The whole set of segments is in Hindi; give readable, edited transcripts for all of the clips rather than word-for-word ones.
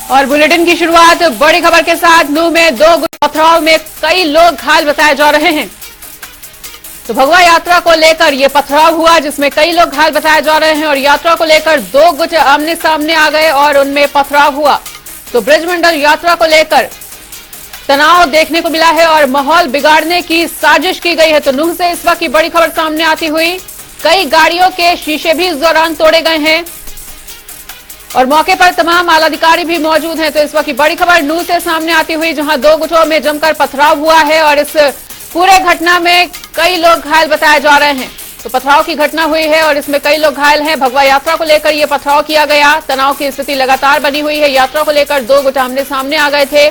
और बुलेटिन की शुरुआत बड़ी खबर के साथ। नूह में दो पथराव में कई लोग घायल बताए जा रहे हैं। तो भगवा यात्रा को लेकर यह पथराव हुआ जिसमें कई लोग घायल बताए जा रहे हैं और यात्रा को लेकर दो गुट आमने सामने आ गए और उनमें पथराव हुआ। तो ब्रजमंडल यात्रा को लेकर तनाव देखने को मिला है और माहौल बिगाड़ने की साजिश की गई है। तो नूह से इस वक्त की बड़ी खबर सामने आती हुई, कई गाड़ियों के शीशे भी इस दौरान तोड़े गए हैं और मौके पर तमाम आलाधिकारी भी मौजूद हैं। तो इस वक्त की बड़ी खबर नूह से सामने आती हुई, जहां दो गुटों में जमकर पथराव हुआ है और इस पूरे घटना में कई लोग घायल बताए जा रहे हैं। तो पथराव की घटना हुई है और इसमें कई लोग घायल हैं। भगवा यात्रा को लेकर यह पथराव किया गया। तनाव की स्थिति लगातार बनी हुई है। यात्रा को लेकर दो गुट आमने सामने आ गए थे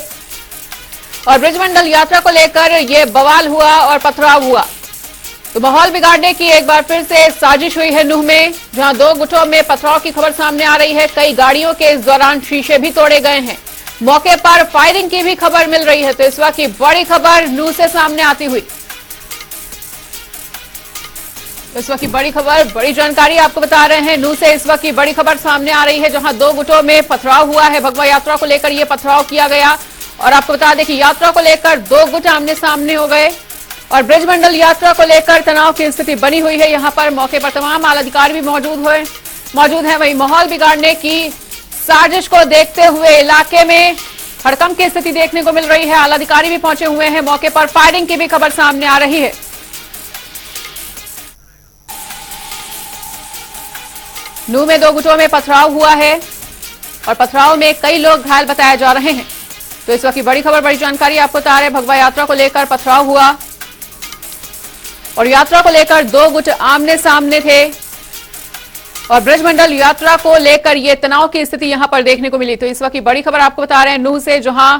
और ब्रजमंडल यात्रा को लेकर यह बवाल हुआ और पथराव हुआ। तो माहौल बिगाड़ने की एक बार फिर से साजिश हुई है नूह में, जहां दो गुटों में पथराव की खबर सामने आ रही है। कई गाड़ियों के इस दौरान शीशे भी तोड़े गए हैं। मौके पर फायरिंग की भी खबर मिल रही है। तो इस वक्त की बड़ी खबर नूह से सामने आती हुई, इस वक्त की बड़ी खबर, बड़ी जानकारी आपको बता रहे हैं। नूह से इस वक्त की बड़ी खबर सामने आ रही है, जहां दो गुटों में पथराव हुआ है। भगवा यात्रा को लेकर यह पथराव किया गया और आपको बता दें कि यात्रा को लेकर दो गुट आमने सामने हो गए और ब्रजमंडल यात्रा को लेकर तनाव की स्थिति बनी हुई है। यहां पर मौके पर तमाम आलाधिकारी भी मौजूद हैं। वहीं माहौल बिगाड़ने की साजिश को देखते हुए इलाके में हड़कंप की स्थिति देखने को मिल रही है। आलाधिकारी भी पहुंचे हुए हैं। मौके पर फायरिंग की भी खबर सामने आ रही है। नूह में दो गुटों में पथराव हुआ है और पथराव में कई लोग घायल बताए जा रहे हैं। तो इस वक्त की बड़ी खबर, बड़ी जानकारी आपको बता रहे हैं। भगवा यात्रा को लेकर पथराव हुआ और यात्रा को लेकर दो गुट आमने सामने थे और ब्रजमंडल यात्रा को लेकर यह तनाव की स्थिति यहां पर देखने को मिली। तो इस वक्त की बड़ी खबर आपको बता रहे हैं नूह से, जहां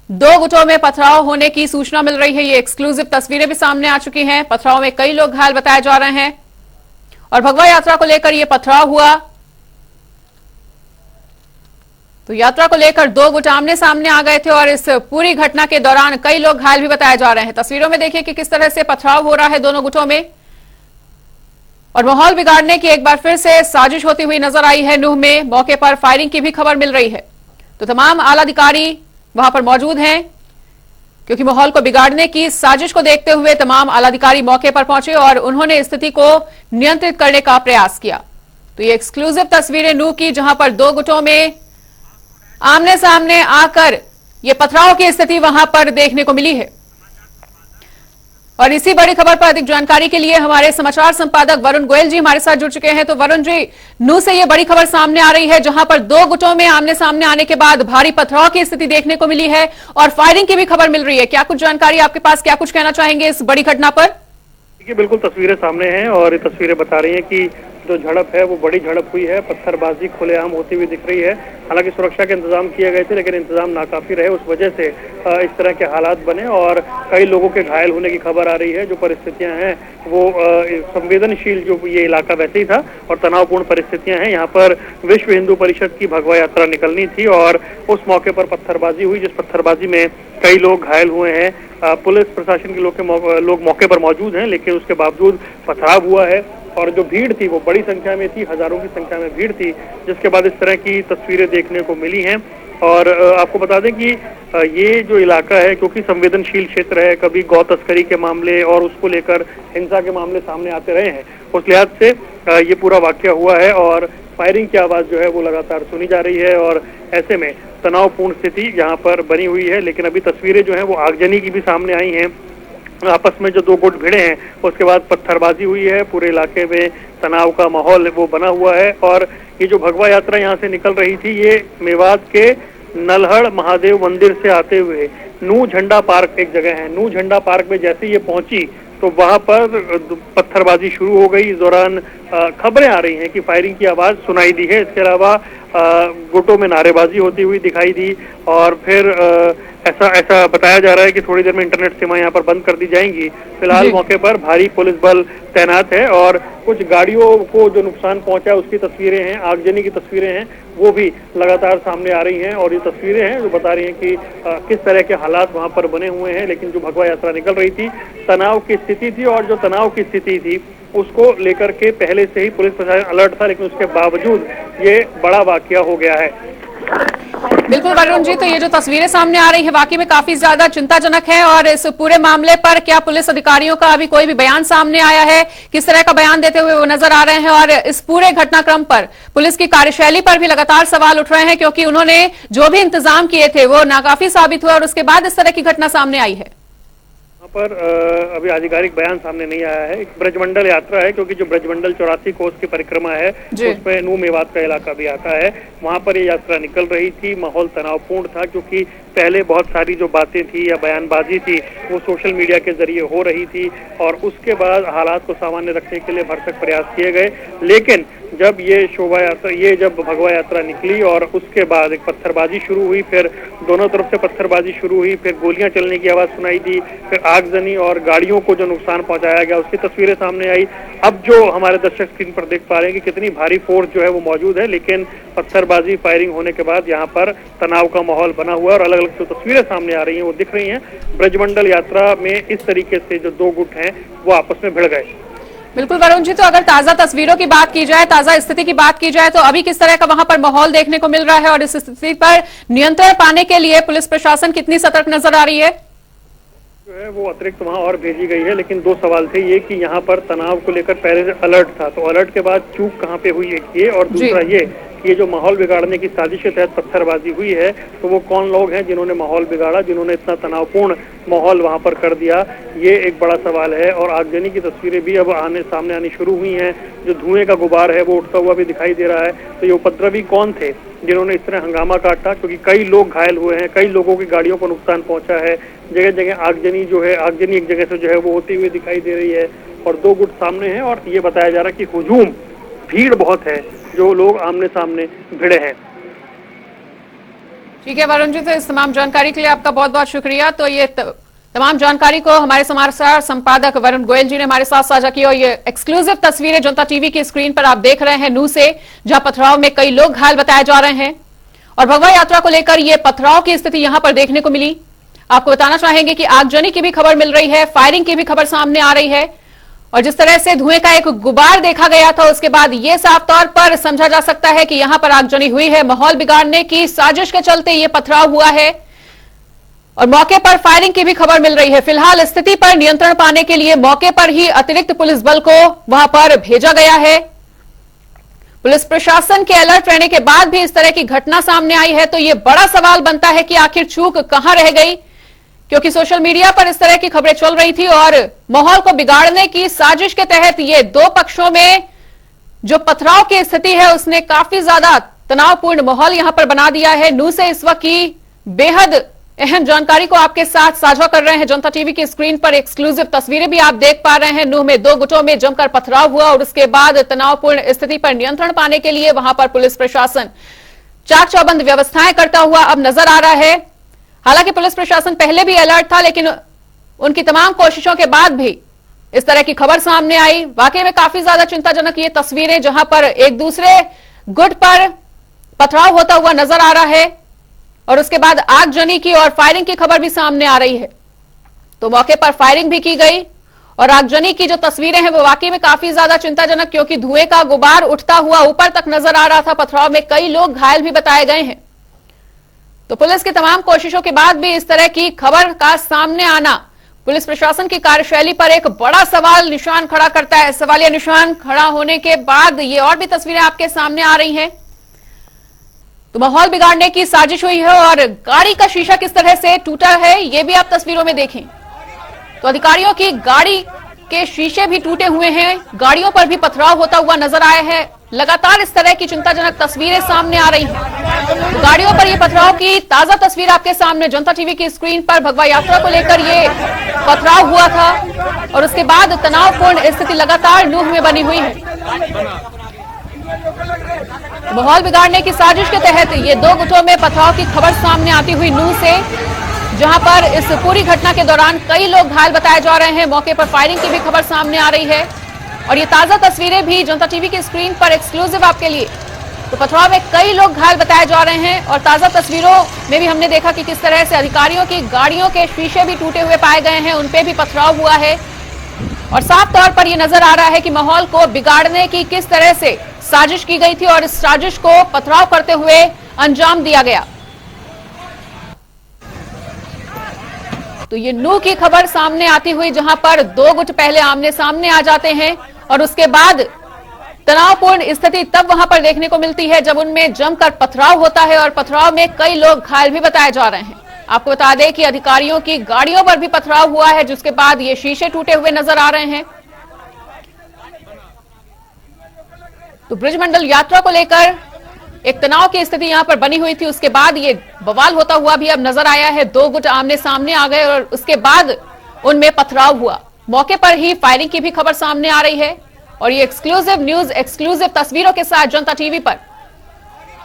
दो गुटों में पथराव होने की सूचना मिल रही है। ये एक्सक्लूसिव तस्वीरें भी सामने आ चुकी हैं। पथराव में कई लोग घायल बताए जा रहे हैं और भगवा यात्रा को लेकर यह पथराव हुआ। तो यात्रा को लेकर दो गुट आमने सामने आ गए थे और इस पूरी घटना के दौरान कई लोग घायल भी बताए जा रहे हैं। तस्वीरों में देखिए कि किस तरह से पथराव हो रहा है दोनों गुटों में और माहौल बिगाड़ने की एक बार फिर से साजिश होती हुई नजर आई है नूह में। मौके पर फायरिंग की भी खबर मिल रही है। तो तमाम आलाधिकारी वहां पर मौजूद हैं क्योंकि माहौल को बिगाड़ने की साजिश को देखते हुए तमाम आलाधिकारी मौके पर पहुंचे और उन्होंने स्थिति को नियंत्रित करने का प्रयास किया। तो ये एक्सक्लूसिव तस्वीरें नूह की, जहां पर दो गुटों में आमने सामने आकर यह पथराव की स्थिति वहां पर देखने को मिली है। और इसी बड़ी खबर पर अधिक जानकारी के लिए हमारे समाचार संपादक वरुण गोयल जी हमारे साथ जुड़ चुके हैं। तो वरुण जी, नूह से यह बड़ी खबर सामने आ रही है, जहां पर दो गुटों में आमने सामने आने के बाद भारी पथराव की स्थिति देखने को मिली है और फायरिंग की भी खबर मिल रही है। क्या कुछ जानकारी आपके पास, क्या कुछ कहना चाहेंगे इस बड़ी घटना पर? देखिए, बिल्कुल तस्वीरें सामने हैं और ये तस्वीरें बता रही हैं कि जो झड़प है वो बड़ी झड़प हुई है। पत्थरबाजी खुलेआम होती हुई दिख रही है। हालांकि सुरक्षा के इंतजाम किए गए थे, लेकिन इंतजाम नाकाफी रहे, उस वजह से इस तरह के हालात बने और कई लोगों के घायल होने की खबर आ रही है। जो परिस्थितियां हैं वो संवेदनशील, जो ये इलाका वैसे ही था और तनावपूर्ण परिस्थितियां हैं। यहाँ पर विश्व हिंदू परिषद की भगवा यात्रा निकलनी थी और उस मौके पर पत्थरबाजी हुई, जिस पत्थरबाजी में कई लोग घायल हुए हैं। पुलिस प्रशासन के लोग मौके पर मौजूद हैं, लेकिन उसके बावजूद पथराव हुआ है और जो भीड़ थी वो बड़ी संख्या में थी, हजारों की संख्या में भीड़ थी, जिसके बाद इस तरह की तस्वीरें देखने को मिली हैं। और आपको बता दें कि ये जो इलाका है, क्योंकि संवेदनशील क्षेत्र है, कभी गौ तस्करी के मामले और उसको लेकर हिंसा के मामले सामने आते रहे हैं, उस लिहाज से ये पूरा वाकया हुआ है और फायरिंग की आवाज जो है वो लगातार सुनी जा रही है और ऐसे में तनावपूर्ण स्थिति यहाँ पर बनी हुई है। लेकिन अभी तस्वीरें जो है वो आगजनी की भी सामने आई हैं। आपस में जो दो गुट भिड़े हैं, उसके बाद पत्थरबाजी हुई है, पूरे इलाके में तनाव का माहौल वो बना हुआ है। और ये जो भगवा यात्रा यहाँ से निकल रही थी, ये मेवात के नल्हड़ महादेव मंदिर से आते हुए नूह झंडा पार्क एक जगह है, नूह झंडा पार्क में जैसे ये पहुंची तो वहां पर पत्थरबाजी शुरू हो गई। इस दौरान खबरें आ रही हैं कि फायरिंग की आवाज सुनाई दी है। इसके अलावा गुटों में नारेबाजी होती हुई दिखाई दी और फिर ऐसा बताया जा रहा है कि थोड़ी देर में इंटरनेट सेवाएं यहाँ पर बंद कर दी जाएंगी। फिलहाल मौके पर भारी पुलिस बल तैनात है और कुछ गाड़ियों को जो नुकसान पहुंचा है उसकी तस्वीरें हैं, आगजनी की तस्वीरें हैं, वो भी लगातार सामने आ रही हैं। और ये तस्वीरें हैं जो बता रही हैं कि किस तरह के हालात वहां पर बने हुए हैं। लेकिन जो भगवा यात्रा निकल रही थी, तनाव की स्थिति थी और जो तनाव की स्थिति थी उसको लेकर के पहले से ही पुलिस प्रशासन अलर्ट था, लेकिन उसके बावजूद ये बड़ा वाकया हो गया है। बिल्कुल वरुण जी, तो ये जो तस्वीरें सामने आ रही है वाकई में काफी ज्यादा चिंताजनक है। और इस पूरे मामले पर क्या पुलिस अधिकारियों का अभी कोई भी बयान सामने आया है? किस तरह का बयान देते हुए वो नजर आ रहे हैं? और इस पूरे घटनाक्रम पर पुलिस की कार्यशैली पर भी लगातार सवाल उठ रहे हैं, क्योंकि उन्होंने जो भी इंतजाम किए थे वो नाकाफी साबित हुए और उसके बाद इस तरह की घटना सामने आई है। पर अभी आधिकारिक बयान सामने नहीं आया है। एक ब्रजमंडल यात्रा है, क्योंकि जो ब्रजमंडल 84 कोस की परिक्रमा है उसमें नू मेवात का इलाका भी आता है। वहां पर ये यात्रा निकल रही थी। माहौल तनावपूर्ण था, क्योंकि पहले बहुत सारी जो बातें थी या बयानबाजी थी वो सोशल मीडिया के जरिए हो रही थी, और उसके बाद हालात को सामान्य रखने के लिए भरसक प्रयास किए गए। लेकिन जब ये शोभा यात्रा, ये जब भगवा यात्रा निकली और उसके बाद एक पत्थरबाजी शुरू हुई, फिर दोनों तरफ से पत्थरबाजी शुरू हुई, फिर गोलियां चलने की आवाज सुनाई दी, फिर आगजनी और गाड़ियों को जो नुकसान पहुंचाया गया उसकी तस्वीरें सामने आई। अब जो हमारे दर्शक स्क्रीन पर देख पा रहे हैं कि कितनी भारी फोर्स जो है वो मौजूद है, लेकिन पत्थरबाजी फायरिंग होने के बाद यहाँ पर तनाव का माहौल बना हुआ है और अलग अलग जो तस्वीरें सामने आ रही हैं वो दिख रही हैं। ब्रजमंडल यात्रा में इस तरीके से जो दो गुट हैं वो आपस में भिड़ गए। बिल्कुल वरुण जी, तो अगर ताजा तस्वीरों की बात की जाए, ताजा स्थिति की बात की जाए, तो अभी किस तरह का वहां पर माहौल देखने को मिल रहा है और इस स्थिति पर नियंत्रण पाने के लिए पुलिस प्रशासन कितनी सतर्क नजर आ रही है? जो है वो अतिरिक्त वहां और भेजी गई है, लेकिन दो सवाल थे। ये कि यहाँ पर तनाव को लेकर पहले से अलर्ट था, तो अलर्ट के बाद चूक कहाँ पे हुई एक ये, और दूसरा ये जो माहौल बिगाड़ने की साजिश के तहत पत्थरबाजी हुई है तो वो कौन लोग हैं जिन्होंने माहौल बिगाड़ा, जिन्होंने इतना तनावपूर्ण माहौल वहां पर कर दिया, ये एक बड़ा सवाल है। और आगजनी की तस्वीरें भी अब सामने आनी शुरू हुई हैं। जो धुएं का गुबार है वो उठता हुआ भी दिखाई दे रहा है। तो ये उपद्रवी कौन थे जिन्होंने इस तरह हंगामा काटा, क्योंकि कई लोग घायल हुए हैं, कई लोगों की गाड़ियों को नुकसान पहुंचा है। जगह जगह आगजनी जो है, आगजनी एक जगह से जो है वो होती हुई दिखाई दे रही है और दो गुट सामने हैं। और ये बताया जा रहा है कि हुजूम, भीड़ बहुत है, जो लोग आमने सामने भिड़े हैं। ठीक है वरुण जी, तो इस तमाम जानकारी के लिए आपका बहुत बहुत शुक्रिया। तो ये तमाम जानकारी को हमारे समाचार संपादक वरुण गोयल जी ने हमारे साथ साझा की। और ये एक्सक्लूसिव तस्वीरें जनता टीवी की स्क्रीन पर आप देख रहे हैं नू से, जहां पथराव में कई लोग घायल बताए जा रहे हैं और भगवा यात्रा को लेकर ये पथराव की स्थिति यहां पर देखने को मिली। आपको बताना चाहेंगे कि आगजनी की भी खबर मिल रही है, फायरिंग की भी खबर सामने आ रही है और जिस तरह से धुएं का एक गुबार देखा गया था उसके बाद ये साफ तौर पर समझा जा सकता है कि यहां पर आगजनी हुई है। माहौल बिगाड़ने की साजिश के चलते ये पथराव हुआ है और मौके पर फायरिंग की भी खबर मिल रही है। फिलहाल स्थिति पर नियंत्रण पाने के लिए मौके पर ही अतिरिक्त पुलिस बल को वहां पर भेजा गया है। पुलिस प्रशासन के अलर्ट रहने के बाद भी इस तरह की घटना सामने आई है, तो यह बड़ा सवाल बनता है कि आखिर चूक कहां रह गई, क्योंकि सोशल मीडिया पर इस तरह की खबरें चल रही थी और माहौल को बिगाड़ने की साजिश के तहत ये दो पक्षों में जो पथराव की स्थिति है उसने काफी ज्यादा तनावपूर्ण माहौल यहां पर बना दिया है। नू से इस वक्त की बेहद अहम जानकारी को आपके साथ साझा कर रहे हैं। जनता टीवी की स्क्रीन पर एक्सक्लूसिव तस्वीरें भी आप देख पा रहे हैं। नूह में दो गुटों में जमकर पथराव हुआ और उसके बाद तनावपूर्ण स्थिति पर नियंत्रण पाने के लिए वहां पर पुलिस प्रशासन चाक चौबंद व्यवस्थाएं करता हुआ अब नजर आ रहा है। हालांकि पुलिस प्रशासन पहले भी अलर्ट था, लेकिन उनकी तमाम कोशिशों के बाद भी इस तरह की खबर सामने आई। वाकई में काफी ज्यादा चिंताजनक ये तस्वीरें, जहां पर एक दूसरे गुट पर पथराव होता हुआ नजर आ रहा है और उसके बाद आगजनी की और फायरिंग की खबर भी सामने आ रही है। तो मौके पर फायरिंग भी की गई और आगजनी की जो तस्वीरें हैं वो वाकई में काफी ज्यादा चिंताजनक, क्योंकि धुएं का गुबार उठता हुआ ऊपर तक नजर आ रहा था। पथराव में कई लोग घायल भी बताए गए हैं। तो पुलिस की तमाम कोशिशों के बाद भी इस तरह की खबर का सामने आना पुलिस प्रशासन की कार्यशैली पर एक बड़ा सवाल निशान खड़ा करता है। सवालिया निशान खड़ा होने के बाद ये और भी तस्वीरें आपके सामने आ रही हैं। तो माहौल बिगाड़ने की साजिश हुई है और गाड़ी का शीशा किस तरह से टूटा है ये भी आप तस्वीरों में देखें। तो अधिकारियों की गाड़ी के शीशे भी टूटे हुए हैं, गाड़ियों पर भी पथराव होता हुआ नजर आया है। लगातार इस तरह की चिंताजनक तस्वीरें सामने आ रही हैं। तो गाड़ियों पर ये पथराव की ताजा तस्वीर आपके सामने जनता टीवी की स्क्रीन पर। भगवा यात्रा को लेकर ये पथराव हुआ था और उसके बाद तनावपूर्ण स्थिति लगातार नूह में बनी हुई है। माहौल बिगाड़ने की साजिश के तहत ये दो गुटों में पथराव की खबर सामने आती हुई नूह से, जहां पर इस पूरी घटना के दौरान कई लोग घायल बताए जा रहे हैं। मौके पर फायरिंग की भी खबर सामने आ रही है और ये ताजा तस्वीरें भी जनता टीवी की स्क्रीन पर एक्सक्लूसिव आपके लिए। तो पथराव में कई लोग घायल बताए जा रहे हैं और ताजा तस्वीरों में भी हमने देखा कि किस तरह से अधिकारियों की गाड़ियों के शीशे भी टूटे हुए पाए गए हैं, उनपे भी पथराव हुआ है और साफ तौर पर यह नजर आ रहा है कि माहौल को बिगाड़ने की किस तरह से साजिश की गई थी और इस साजिश को पथराव करते हुए अंजाम दिया गया। तो ये नू की खबर सामने आती हुई, जहां पर दो गुट पहले आमने सामने आ जाते हैं और उसके बाद तनावपूर्ण स्थिति तब वहां पर देखने को मिलती है जब उनमें जमकर पथराव होता है और पथराव में कई लोग घायल भी बताए जा रहे हैं। आपको बता दें कि अधिकारियों की गाड़ियों पर भी पथराव हुआ है, जिसके बाद ये शीशे टूटे हुए नजर आ रहे हैं। तो ब्रिजमंडल यात्रा को लेकर एक तनाव की स्थिति यहां पर बनी हुई थी, उसके बाद ये बवाल होता हुआ भी अब नजर आया है। दो गुट आमने सामने आ गए और उसके बाद उनमें पथराव हुआ। मौके पर ही फायरिंग की भी खबर सामने आ रही है और ये एक्सक्लूसिव न्यूज, एक्सक्लूसिव तस्वीरों के साथ जनता टीवी पर।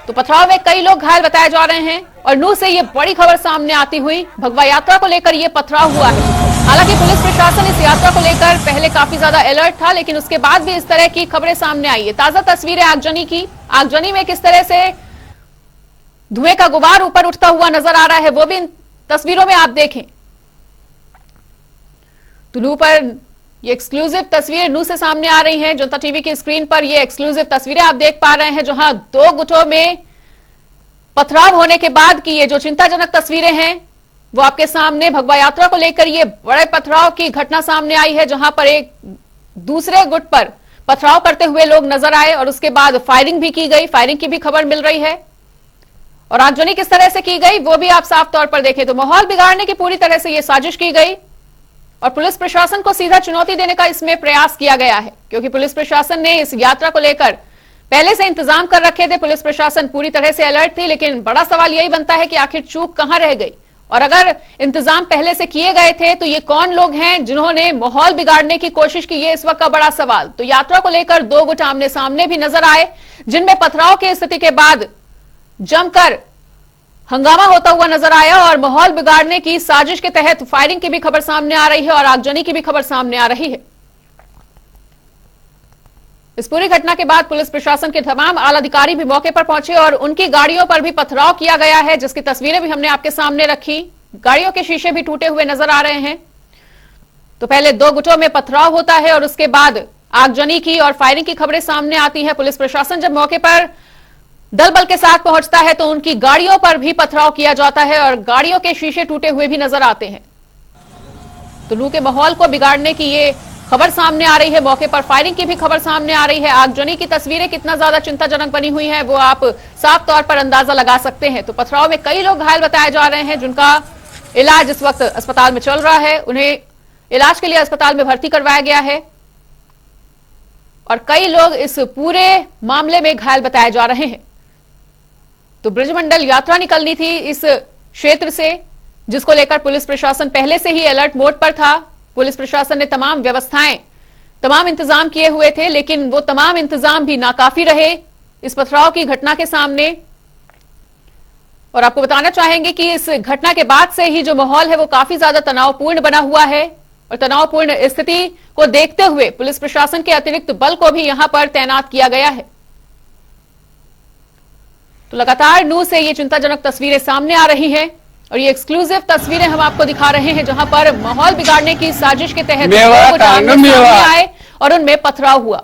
तो पथराव में कई लोग घायल बताए जा रहे हैं और नू से ये बड़ी खबर सामने आती हुई, भगवा यात्रा को लेकर ये पथराव हुआ है। हालांकि पुलिस प्रशासन इस यात्रा को लेकर पहले काफी ज्यादा अलर्ट था, लेकिन उसके बाद भी इस तरह की खबरें सामने आई है। ताजा तस्वीरें आगजनी की, आगजनी में किस तरह से धुएं का गुबार ऊपर उठता हुआ नजर आ रहा है, वो भी इन तस्वीरों में आप देखें। तो नू पर ये एक्सक्लूसिव तस्वीरें नू से सामने आ रही हैं। जनता टीवी की स्क्रीन पर ये एक्सक्लूसिव तस्वीरें आप देख पा रहे हैं, जहां दो गुटों में पथराव होने के बाद की ये जो चिंताजनक तस्वीरें हैं वो आपके सामने। भगवा यात्रा को लेकर ये बड़े पथराव की घटना सामने आई है, जहां पर एक दूसरे गुट पर पथराव करते हुए लोग नजर आए और उसके बाद फायरिंग भी की गई। फायरिंग की भी खबर मिल रही है और आगजनी किस तरह से की गई वो भी आप साफ तौर पर देखें तो माहौल बिगाड़ने की पूरी तरह से ये साजिश की गई और पुलिस प्रशासन को सीधा चुनौती देने का इसमें प्रयास किया गया है, क्योंकि पुलिस प्रशासन ने इस यात्रा को लेकर पहले से इंतजाम कर रखे थे। पुलिस प्रशासन पूरी तरह से अलर्ट थी, लेकिन बड़ा सवाल यही बनता है कि आखिर चूक कहां रह गई और अगर इंतजाम पहले से किए गए थे तो ये कौन लोग हैं जिन्होंने माहौल बिगाड़ने की कोशिश की, ये इस वक्त का बड़ा सवाल। तो यात्रा को लेकर दो गुट आमने सामने भी नजर आए, जिनमें पथराव की स्थिति के बाद जमकर हंगामा होता हुआ नजर आया और माहौल बिगाड़ने की साजिश के तहत फायरिंग की भी खबर सामने आ रही है और आगजनी की भी खबर सामने आ रही है। इस पूरी घटना के बाद पुलिस प्रशासन के तमाम आला अधिकारी भी मौके पर पहुंचे और उनकी गाड़ियों पर भी पथराव किया गया है, जिसकी तस्वीरें भी हमने आपके सामने रखी। गाड़ियों के शीशे भी टूटे हुए नजर आ रहे हैं। तो पहले दो गुटों में पथराव होता है और उसके बाद आगजनी की और फायरिंग की खबरें सामने आती है। पुलिस प्रशासन जब मौके पर दल बल के साथ पहुंचता है तो उनकी गाड़ियों पर भी पथराव किया जाता है और गाड़ियों के शीशे टूटे हुए भी नजर आते हैं। तो लू के माहौल को बिगाड़ने की ये खबर सामने आ रही है, मौके पर फायरिंग की भी खबर सामने आ रही है। आगजनी की तस्वीरें कितना ज्यादा चिंताजनक बनी हुई हैं वो आप साफ तौर पर अंदाजा लगा सकते हैं। तो पथराव में कई लोग घायल बताए जा रहे हैं, जिनका इलाज इस वक्त अस्पताल में चल रहा है। उन्हें इलाज के लिए अस्पताल में भर्ती करवाया गया है और कई लोग इस पूरे मामले में घायल बताए जा रहे हैं। तो ब्रिजमंडल यात्रा निकलनी थी इस क्षेत्र से, जिसको लेकर पुलिस प्रशासन पहले से ही अलर्ट मोड पर था। पुलिस प्रशासन ने तमाम व्यवस्थाएं, तमाम इंतजाम किए हुए थे, लेकिन वो तमाम इंतजाम भी नाकाफी रहे इस पथराव की घटना के सामने। और आपको बताना चाहेंगे कि इस घटना के बाद से ही जो माहौल है वो काफी ज्यादा तनावपूर्ण बना हुआ है और तनावपूर्ण स्थिति को देखते हुए पुलिस प्रशासन के अतिरिक्त बल को भी यहां पर तैनात किया गया है। तो लगातार नू से ये चिंताजनक तस्वीरें सामने आ रही हैं और ये एक्सक्लूसिव तस्वीरें हम आपको दिखा रहे हैं, जहां पर माहौल बिगाड़ने की साजिश के तहत सामने आए और उनमें पथराव हुआ।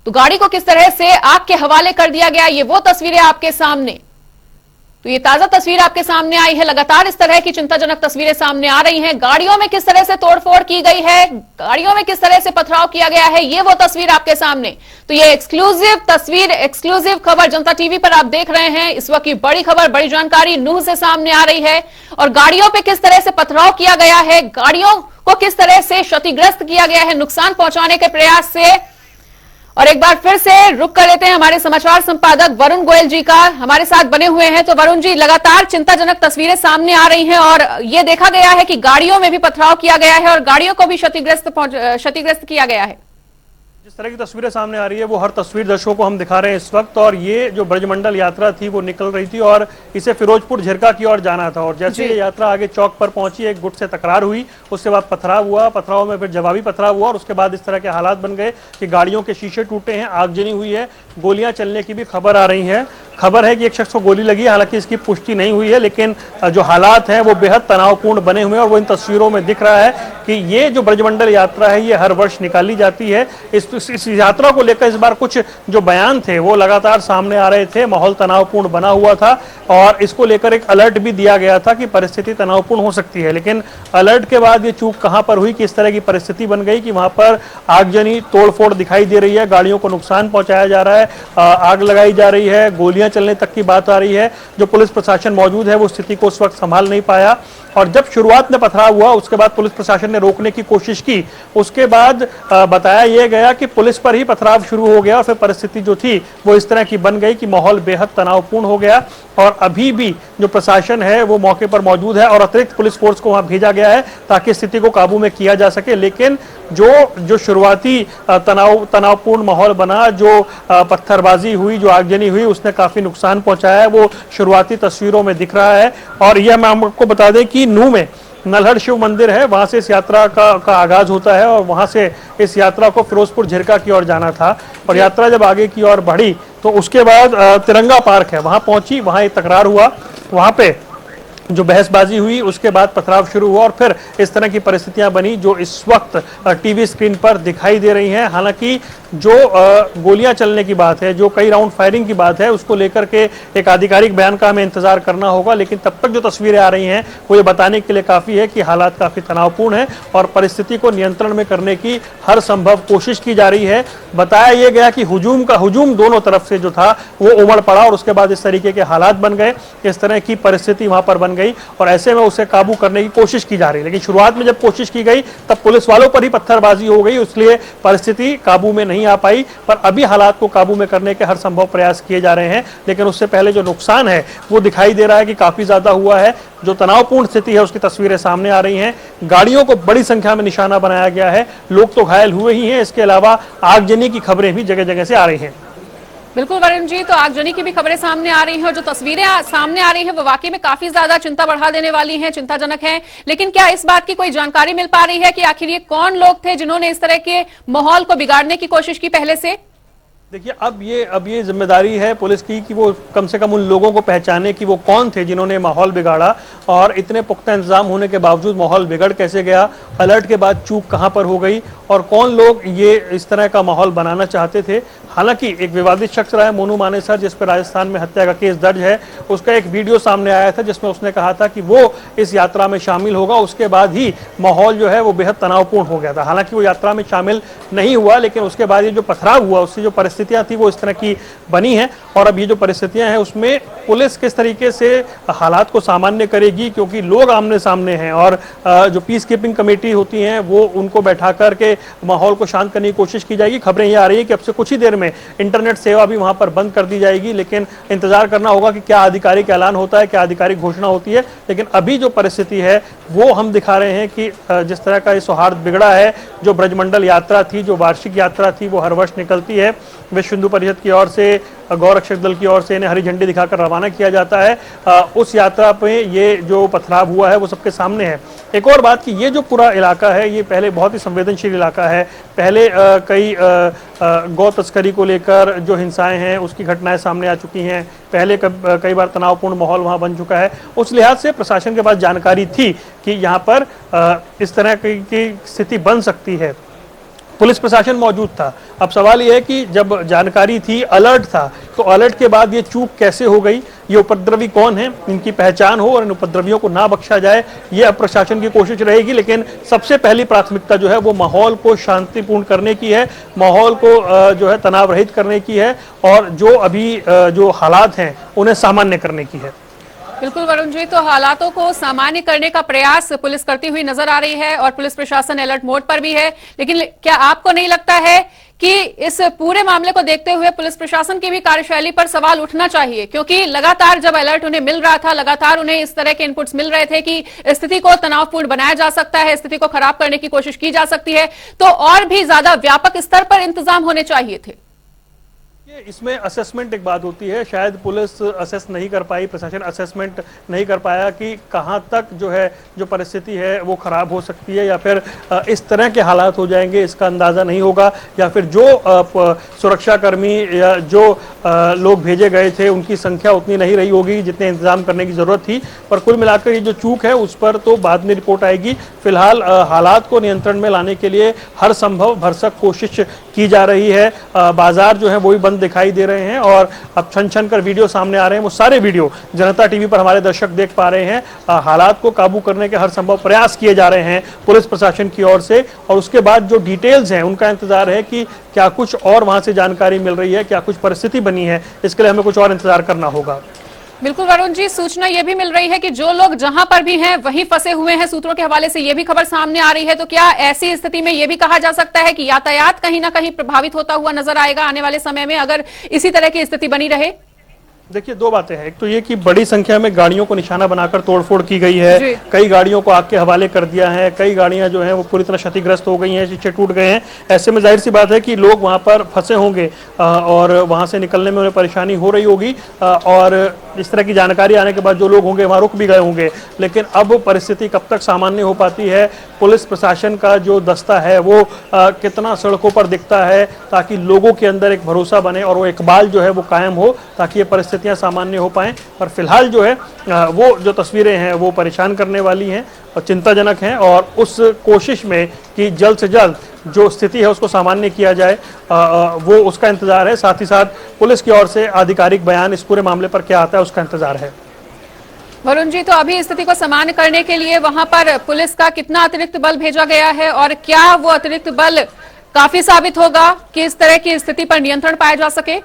तो गाड़ी को किस तरह से आग के हवाले कर दिया गया, ये वो तस्वीरें आपके सामने। तो ये ताजा तस्वीर आपके सामने आई है। लगातार इस तरह की चिंताजनक तस्वीरें सामने आ रही हैं। गाड़ियों में किस तरह से तोड़फोड़ की गई है, गाड़ियों में किस तरह से पथराव किया गया है, ये वो तस्वीर आपके सामने। तो ये एक्सक्लूसिव तस्वीर, एक्सक्लूसिव खबर जनता टीवी पर आप देख रहे हैं। इस वक्त की बड़ी खबर, बड़ी जानकारी नूह से सामने आ रही है और गाड़ियों पे किस तरह से पथराव किया गया है, गाड़ियों को किस तरह से क्षतिग्रस्त किया गया है नुकसान पहुंचाने के प्रयास से। और एक बार फिर से रुक कर लेते हैं हमारे समाचार संपादक वरुण गोयल जी का, हमारे साथ बने हुए हैं। तो वरुण जी, लगातार चिंताजनक तस्वीरें सामने आ रही हैं और ये देखा गया है कि गाड़ियों में भी पथराव किया गया है और गाड़ियों को भी क्षतिग्रस्त किया गया है। जिस तरह की तस्वीरें सामने आ रही है वो हर तस्वीर दर्शकों को हम दिखा रहे हैं इस वक्त। और ये जो ब्रजमंडल यात्रा थी वो निकल रही थी और इसे फिरोजपुर झिरका की ओर जाना था और जैसे ये यात्रा आगे चौक पर पहुंची, एक गुट से तकरार हुई, उसके बाद पथराव हुआ, पथराव में फिर जवाबी पथराव हुआ और उसके बाद इस तरह के हालात बन गए कि गाड़ियों के शीशे टूटे हैं, आगजनी हुई है, गोलियां चलने की भी खबर आ रही है। खबर है कि एक शख्स को गोली लगी है, हालांकि इसकी पुष्टि नहीं हुई है, लेकिन जो हालात हैं वो बेहद तनावपूर्ण बने हुए हैं और वो इन तस्वीरों में दिख रहा है कि ये जो ब्रजमंडल यात्रा है ये हर वर्ष निकाली जाती है। इस यात्रा को लेकर इस बार कुछ जो बयान थे वो लगातार सामने आ रहे थे, माहौल तनावपूर्ण बना हुआ था और इसको लेकर एक अलर्ट भी दिया गया था कि परिस्थिति तनावपूर्ण हो सकती है। लेकिन अलर्ट के बाद ये चूक कहां पर हुई, किस तरह की परिस्थिति बन गई कि वहां पर आगजनी तोड़फोड़ दिखाई दे रही है, गाड़ियों को नुकसान पहुंचाया जा रहा है, आग लगाई जा रही है, गोलियां चलने तक की बात आ रही है। जो पुलिस प्रशासन मौजूद है वो स्थिति को उस वक्त संभाल नहीं पाया और जब शुरुआत में पथराव हुआ उसके बाद पुलिस प्रशासन ने रोकने की कोशिश की। उसके बाद बताया यह गया कि पुलिस पर ही पथराव शुरू हो गया और फिर परिस्थिति जो थी वो इस तरह की बन गई कि माहौल बेहद तनावपूर्ण हो गया और अभी भी जो प्रशासन है वो मौके पर मौजूद है और अतिरिक्त पुलिस फोर्स को वहां भेजा गया है ताकि स्थिति को काबू में किया जा सके। लेकिन जो शुरुआती तनावपूर्ण माहौल बना, जो पत्थरबाजी हुई, जो आगजनी हुई, उसने काफी नुकसान पहुंचाया है, वो शुरुआती तस्वीरों में दिख रहा है। और यह मैं आपको बता दें कि नूह में नलहड़ शिव मंदिर है, वहां से इस यात्रा का आगाज होता है और वहां से इस यात्रा को फिरोजपुर झिरका की ओर जाना था और यात्रा जब आगे की ओर बढ़ी तो उसके बाद तिरंगा पार्क है वहां पहुंची, वहां एक तकरार हुआ, वहां पे जो बहसबाजी हुई, उसके बाद पथराव शुरू हुआ और फिर इस तरह की परिस्थितियां बनी जो इस वक्त टीवी स्क्रीन पर दिखाई दे रही हैं। हालांकि जो गोलियां चलने की बात है, जो कई राउंड फायरिंग की बात है, उसको लेकर के एक आधिकारिक बयान का हमें इंतजार करना होगा, लेकिन तब तक जो तस्वीरें आ रही हैं वो ये बताने के लिए काफी है कि हालात काफी तनावपूर्ण है और परिस्थिति को नियंत्रण में करने की हर संभव कोशिश की जा रही है। बताया यह गया कि हुजूम दोनों तरफ से जो था वो उमड़ पड़ा और उसके बाद इस तरीके के हालात बन गए, इस तरह की परिस्थिति वहां पर बन गई और ऐसे में उसे काबू करने की कोशिश की जा रही है। लेकिन शुरुआत में जब कोशिश की गई तब पुलिस वालों पर ही पत्थरबाजी हो गई, इसलिए परिस्थिति काबू में नहीं आ पाई। पर अभी हालात को काबू में करने के हर संभव प्रयास किए जा रहे हैं, लेकिन उससे पहले जो नुकसान है वो दिखाई दे रहा है कि काफी ज्यादा हुआ है। जो तनावपूर्ण स्थिति है उसकी तस्वीरें सामने आ रही हैं, गाड़ियों को बड़ी संख्या में निशाना बनाया गया है, लोग तो घायल हुए ही हैं, इसके अलावा आगजनी की खबरें भी जगह जगह से आ रही हैं। बिल्कुल वरुण जी, तो आगजनी की भी खबरें सामने आ रही हैं और जो तस्वीरें सामने आ रही हैं वो वाकई में काफी ज्यादा चिंता बढ़ा देने वाली हैं, चिंताजनक हैं। लेकिन क्या इस बात की कोई जानकारी मिल पा रही है कि आखिर ये कौन लोग थे जिन्होंने इस तरह के माहौल को बिगाड़ने की कोशिश की पहले से? देखिए, अब ये जिम्मेदारी है पुलिस की कि वो कम से कम उन लोगों को पहचाने कि वो कौन थे जिन्होंने माहौल बिगाड़ा और इतने पुख्ता इंतजाम होने के बावजूद माहौल बिगड़ कैसे गया, अलर्ट के बाद चूक कहां पर हो गई और कौन लोग ये इस तरह का माहौल बनाना चाहते थे। हालांकि एक विवादित शख्स रहा है मोनू मानेसर, जिस पर राजस्थान में हत्या का केस दर्ज है, उसका एक वीडियो सामने आया था जिसमें उसने कहा था कि वो इस यात्रा में शामिल होगा, उसके बाद ही माहौल जो है वो बेहद तनावपूर्ण हो गया था। हालांकि वो यात्रा में शामिल नहीं हुआ, लेकिन उसके बाद ये जो पथराव हुआ उससे जो परिस्थितियां थी वो इस तरह की बनी है और अब ये जो परिस्थितियां हैं उसमें पुलिस किस तरीके से हालात को सामान्य करेगी, क्योंकि लोग आमने सामने हैं और जो पीस कीपिंग कमेटी होती हैं वो उनको बैठा करके माहौल को शांत करने की कोशिश की जाएगी। खबरें ये आ रही है कि अब से कुछ ही देर में इंटरनेट सेवा भी वहां पर बंद कर दी जाएगी, लेकिन इंतजार करना होगा कि क्या आधिकारिक ऐलान होता है, क्या आधिकारिक घोषणा होती है। लेकिन अभी जो परिस्थिति है वो हम दिखा रहे हैं कि जिस तरह का ये सौहार्द बिगड़ा है, जो ब्रजमंडल यात्रा थी, जो वार्षिक यात्रा थी, वो हर वर्ष निकलती है, विश्व हिंदू परिषद की ओर से, गौ रक्षक दल की ओर से इन्हें हरी झंडी दिखाकर रवाना किया जाता है। उस यात्रा पे ये जो पथराव हुआ है वो सबके सामने है। एक और बात कि ये जो पूरा इलाका है ये पहले बहुत ही संवेदनशील इलाका है, पहले कई गौ तस्करी को लेकर जो हिंसाएं हैं उसकी घटनाएं सामने आ चुकी हैं, पहले कई बार तनावपूर्ण माहौल वहां बन चुका है। उस लिहाज से प्रशासन के पास जानकारी थी कि यहाँ पर इस तरह की स्थिति बन सकती है, पुलिस प्रशासन मौजूद था। अब सवाल यह है कि जब जानकारी थी, अलर्ट था, तो अलर्ट के बाद ये चूक कैसे हो गई, ये उपद्रवी कौन है, इनकी पहचान हो और इन उपद्रवियों को ना बख्शा जाए, ये अब प्रशासन की कोशिश रहेगी। लेकिन सबसे पहली प्राथमिकता जो है वो माहौल को शांतिपूर्ण करने की है, माहौल को जो है तनाव रहित करने की है और जो अभी जो हालात हैं उन्हें सामान्य करने की है। बिल्कुल वरुण जी, तो हालातों को सामान्य करने का प्रयास पुलिस करती हुई नजर आ रही है और पुलिस प्रशासन अलर्ट मोड पर भी है। लेकिन क्या आपको नहीं लगता है कि इस पूरे मामले को देखते हुए पुलिस प्रशासन की भी कार्यशैली पर सवाल उठना चाहिए? क्योंकि लगातार जब अलर्ट उन्हें मिल रहा था, लगातार उन्हें इस तरह के इनपुट्स मिल रहे थे कि स्थिति को तनावपूर्ण बनाया जा सकता है, स्थिति को खराब करने की कोशिश की जा सकती है, तो और भी ज्यादा व्यापक स्तर पर इंतजाम होने चाहिए थे। इसमें असेसमेंट एक बात होती है, शायद पुलिस असेस नहीं कर पाई, प्रशासन असेसमेंट नहीं कर पाया कि कहां तक जो परिस्थिति है वो खराब हो सकती है या फिर इस तरह के हालात हो जाएंगे, इसका अंदाजा नहीं होगा, या फिर जो सुरक्षाकर्मी या जो लोग भेजे गए थे उनकी संख्या उतनी नहीं रही होगी जितने इंतजाम करने की जरूरत थी। पर कुल मिलाकर ये जो चूक है उस पर तो बाद में रिपोर्ट आएगी। फिलहाल हालात को नियंत्रण में लाने के लिए हर संभव भरसक कोशिश की जा रही है। बाजार जो है वो भी बंद दिखाई दे रहे हैं और अब छन छन कर वीडियो सामने आ रहे हैं, वो सारे वीडियो जनता टीवी पर हमारे दर्शक देख पा रहे हैं। हालात को काबू करने के हर संभव प्रयास किए जा रहे हैं पुलिस प्रशासन की ओर से, और उसके बाद जो डिटेल्स हैं उनका इंतजार है कि क्या कुछ और वहां से जानकारी मिल रही है, क्या कुछ परिस्थिति बनी है, इसके लिए हमें कुछ और इंतजार करना होगा। बिल्कुल वरुण जी, सूचना यह भी मिल रही है कि जो लोग जहां पर भी हैं वहीं फंसे हुए हैं। सूत्रों के हवाले से यह भी खबर सामने आ रही है। तो क्या ऐसी स्थिति में यह भी कहा जा सकता है कि यातायात कहीं ना कहीं प्रभावित होता हुआ नजर आएगा आने वाले समय में, अगर इसी तरह की स्थिति बनी रहे? देखिए, दो बातें हैं। एक तो ये कि बड़ी संख्या में गाड़ियों को निशाना बनाकर तोड़फोड़ की गई है, कई गाड़ियों को आग के हवाले कर दिया है, कई गाड़ियां जो हैं वो पूरी तरह क्षतिग्रस्त हो गई हैं, शीशे टूट गए हैं। ऐसे में जाहिर सी बात है कि लोग वहां पर फंसे होंगे और वहां से निकलने में उन्हें परेशानी हो रही होगी, और इस तरह की जानकारी आने के बाद जो लोग होंगे वहां रुक भी गए होंगे। लेकिन अब परिस्थिति कब तक सामान्य हो पाती है, पुलिस प्रशासन का जो दस्ता है वो कितना सड़कों पर दिखता है, ताकि लोगों के अंदर एक भरोसा बने और वो इकबाल जो है वो कायम हो, ताकि ये परिस्थितियां सामान्य हो पाएं। पर फिलहाल जो है वो जो तस्वीरें हैं वो परेशान करने वाली हैं और चिंताजनक हैं, और उस कोशिश में कि जल्द से जल्द जो स्थिति है उसको सामान्य किया जाए वो उसका इंतजार है। साथ ही साथ पुलिस की ओर से आधिकारिक बयान इस पूरे मामले पर क्या आता है उसका इंतजार है। वरुण जी, तो अभी स्थिति को सामान्य करने के लिए वहां पर पुलिस का कितना अतिरिक्त बल भेजा गया है, और क्या वो अतिरिक्त बल काफी साबित होगा कि इस तरह की स्थिति पर नियंत्रण पाया जा सके?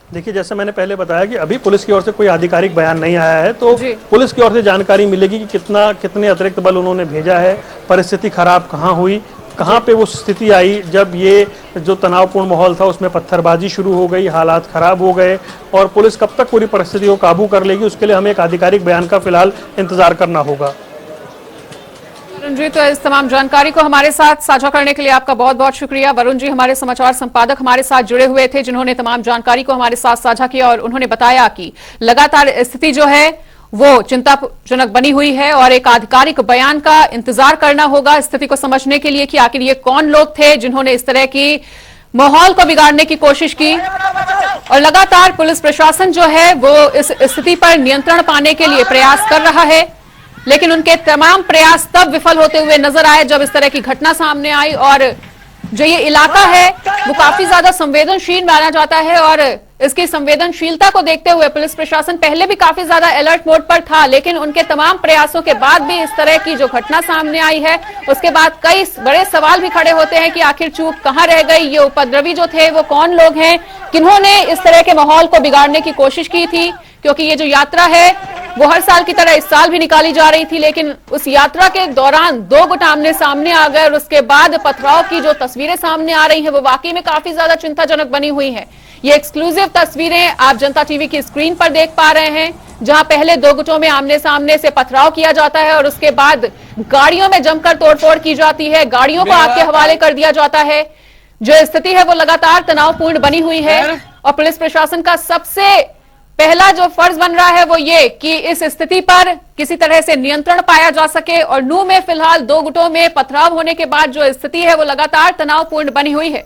देखिए, जैसे मैंने पहले बताया कि अभी पुलिस की ओर से कोई आधिकारिक बयान नहीं आया है, तो पुलिस की ओर से जानकारी मिलेगी कि कितने अतिरिक्त बल उन्होंने भेजा है, परिस्थिति खराब कहाँ हुई, कहाँ पे वो स्थिति आई जब ये जो तनावपूर्ण माहौल था उसमें पत्थरबाजी शुरू हो गई, हालात खराब हो गए, और पुलिस कब तक पूरी परिस्थिति को काबू कर लेगी, उसके लिए हमें एक आधिकारिक बयान का फिलहाल इंतजार करना होगा। वरुण जी, तो इस तमाम जानकारी को हमारे साथ साझा करने के लिए आपका बहुत बहुत शुक्रिया। वरुण जी हमारे समाचार संपादक हमारे साथ जुड़े हुए थे, जिन्होंने तमाम जानकारी को हमारे साथ साझा किया, और उन्होंने बताया कि लगातार स्थिति जो है वो चिंताजनक बनी हुई है और एक आधिकारिक बयान का इंतजार करना होगा स्थिति को समझने के लिए कि आखिर ये कौन लोग थे जिन्होंने इस तरह की माहौल को बिगाड़ने की कोशिश की। और लगातार पुलिस प्रशासन जो है वो इस स्थिति पर नियंत्रण पाने के लिए प्रयास कर रहा है, लेकिन उनके तमाम प्रयास तब विफल होते हुए नजर आए जब इस तरह की घटना सामने आई। और जो ये इलाका है वो काफी ज्यादा संवेदनशील माना जाता है, और इसकी संवेदनशीलता को देखते हुए पुलिस प्रशासन पहले भी काफी ज्यादा अलर्ट मोड पर था, लेकिन उनके तमाम प्रयासों के बाद भी इस तरह की जो घटना सामने आई है उसके बाद कई बड़े सवाल भी खड़े होते हैं कि आखिर चूक कहां रह गई, ये उपद्रवी जो थे वो कौन लोग हैं, किन्होंने इस तरह के माहौल को बिगाड़ने की कोशिश की थी। क्योंकि ये जो यात्रा है वो हर साल की तरह इस साल भी निकाली जा रही थी, लेकिन उस यात्रा के दौरान दो गुट आमने सामने आ गए, और उसके बाद पथराव की जो तस्वीरें सामने आ रही हैं वो वाकई में काफी ज्यादा चिंताजनक बनी हुई हैं। ये एक्सक्लूसिव तस्वीरें आप जनता टीवी की स्क्रीन पर देख पा रहे हैं, जहां पहले दो गुटों में आमने सामने से पथराव किया जाता है और उसके बाद गाड़ियों में जमकर तोड़फोड़ की जाती है, गाड़ियों को आग के हवाले कर दिया जाता है। जो स्थिति है वो लगातार तनावपूर्ण बनी हुई है, और पुलिस प्रशासन का सबसे पहला जो फर्ज बन रहा है वो ये कि इस स्थिति पर किसी तरह से नियंत्रण पाया जा सके। और नूह में फिलहाल दो गुटों में पथराव होने के बाद जो स्थिति है वो लगातार तनावपूर्ण बनी हुई है।